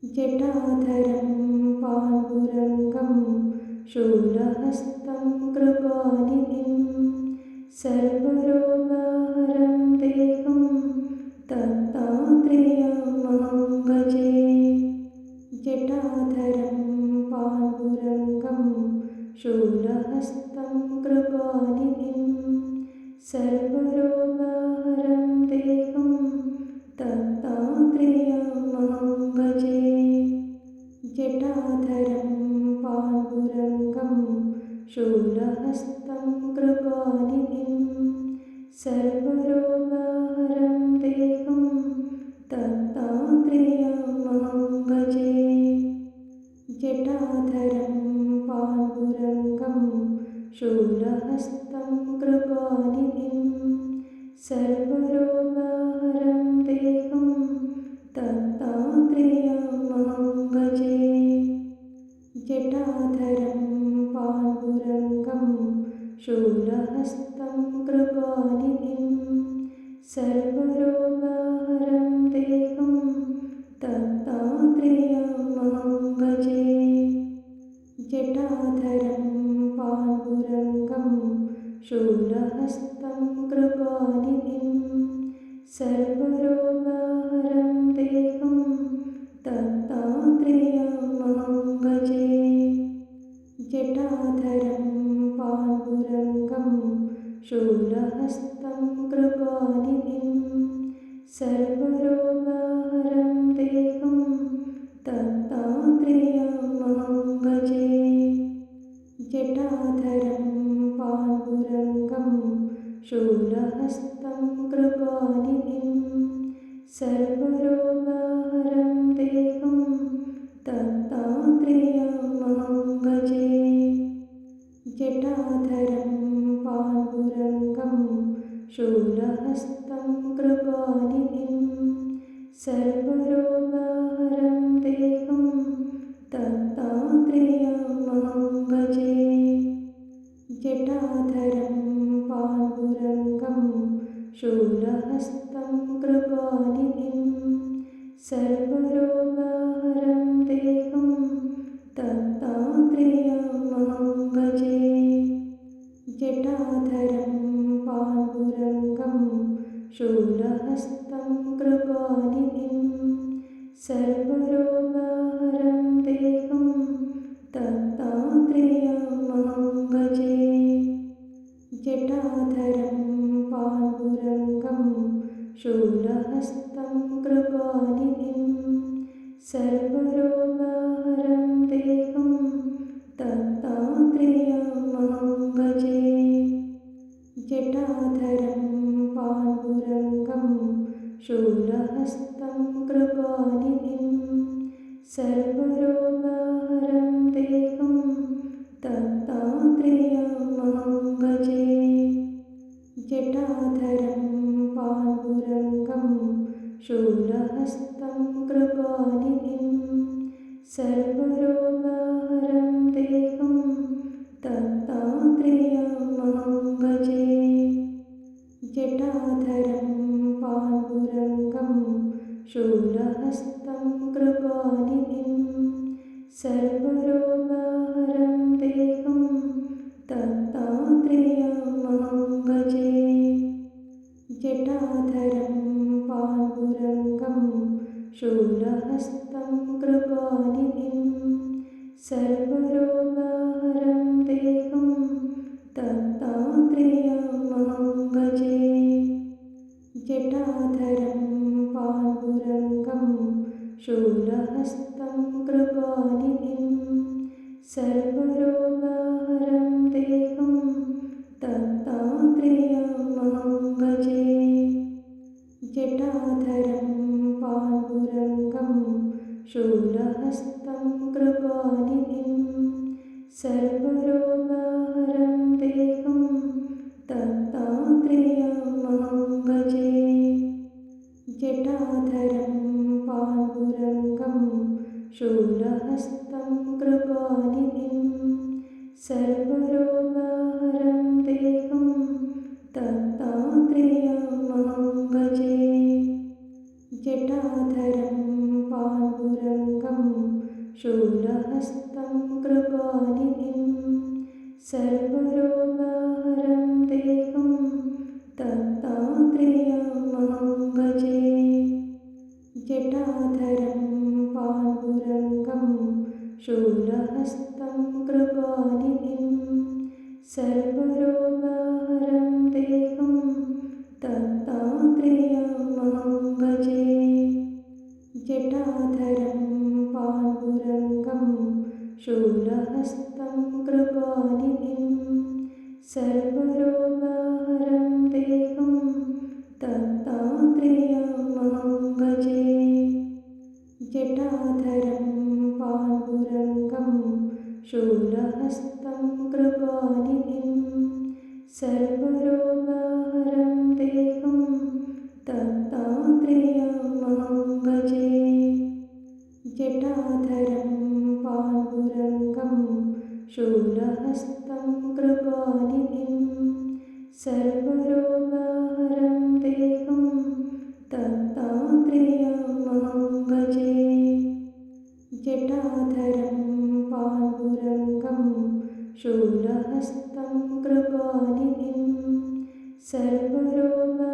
जटाधरं पाण्डुरङ्गं शूलहस्तं कृपानिधिं सर्वरोगहरं देवं दत्तात्रेयमहं भजे। जटाधरं पाण्डुरङ्गं शूलहस्तं कृपानिधिं सर्वरोगहरं देवं दत्तात्रेयमहं भजे। जटाधरं पाण्डुरङ्गं शूलहस्तं कृपानिधिं सर्वरोगहरं देवं दत्तात्रेयमहं भजे। जटाधरं पाण्डुरङ्गं शूलहस्तं कृपानिधिं सर्वरोगहरं देवं दत्तात्रेयमहं भजे। जटाधरं पाण्डुरङ्गं शूलहस्तं कृपानिधिं सर्वरोगहरं देवं दत्तात्रेयमहं भजे। जटाधरं पाण्डुरङ्गं शूलहस्तं कृपानिधिं सर्वरोगहरं देवं दत्तात्रेयमहं भजे। जटाधरं पाण्डुरङ्गं शूलहस्तं कृपानिधिं सर्वरोगहरं देवं दत्तात्रेयमहं भजे। जटाधरं पाण्डुरङ्गं शूलहस्तं कृपानिधिं सर्वरोगहरं देवं दत्तात्रेयमहं भजे। जटाधरं पाण्डुरङ्गं शूलहस्तं कृपानिधिं सर्वरोगहरं देवं दत्तात्रेयमहं भजे। जटाधरं पाण्डुरङ्गं शूलहस्तं कृपानिधिं सर्वरोगहरं देवं दत्तात्रेयमहं भजे। जटाधरं पाण्डुरङ्गं शूलहस्तं कृपानिधिं सर्वरोगहरं देवं दत्तात्रेयमहं भजे। जटाधरं पाण्डुरङ्गं शूलहस्तं कृपानिधिं सर्वरोगहरं देवं दत्तात्रेयमहं भजे। जटाधरं पाण्डुरङ्गं शूलहस्तं कृपानिधिं सर्वरोगहरं देवं दत्तात्रेयमहं भजे। जटाधरं पाण्डुरङ्गं शूलहस्तं कृपानिधिं सर्वरोगहरं देवं दत्तात्रेयमहं भजे। जटाधरं पाण्डुरङ्गं शूलहस्तं कृपानिधिं सर्वरोगहरं देवं दत्तात्रेयमहं भजे। जटाधरं पाण्डुरङ्गं शूलहस्तं कृपानिधिं सर्वरोगहरं देवं दत्तात्रेयमहं भजे। जटाधरं पाण्डुरङ्गं शूलहस्तं कृपानिधिं सर्वरोगहरं देवं दत्तात्रेयमहं भजे। जटाधरं पाण्डुरङ्गं शूलहस्तं कृपानिधिं सर्वरोगहरं देवं दत्तात्रेयमहं भजे। जटाधरं पाण्डुरङ्गं शूलहस्तं कृपानिधिं सर्वरोगहरं देवं दत्तात्रेयमहं भजे। जटाधरं पाण्डुरङ्गं शूलहस्तं कृपानिधिं सर्वरोगहरं देवं दत्तात्रेयमहं भजे। जटाधरं पाण्डुरङ्गं शूलहस्तं कृपानिधिं सर्वरोगहरं देवं दत्तात्रेयमहं भजे। जटाधरं पाण्डुरङ्गं शूलहस्तं कृपानिधिं सर्वरोगहरं देवं दत्तात्रेयमहं भजे। जटाधरं पाण्डुरङ्गं शूलहस्तं कृपानिधिं सर्वरोगहरं देवं दत्तात्रेयमहं भजे। जटाधरं पाण्डुरङ्गं शूलहस्तं कृपानिधिं सर्वरोगहरं देवं दत्तात्रेयमहं भजे। जटाधरं पाण्डुरङ्गं शूलहस्तं कृपानिधिं सर्वरोगहरं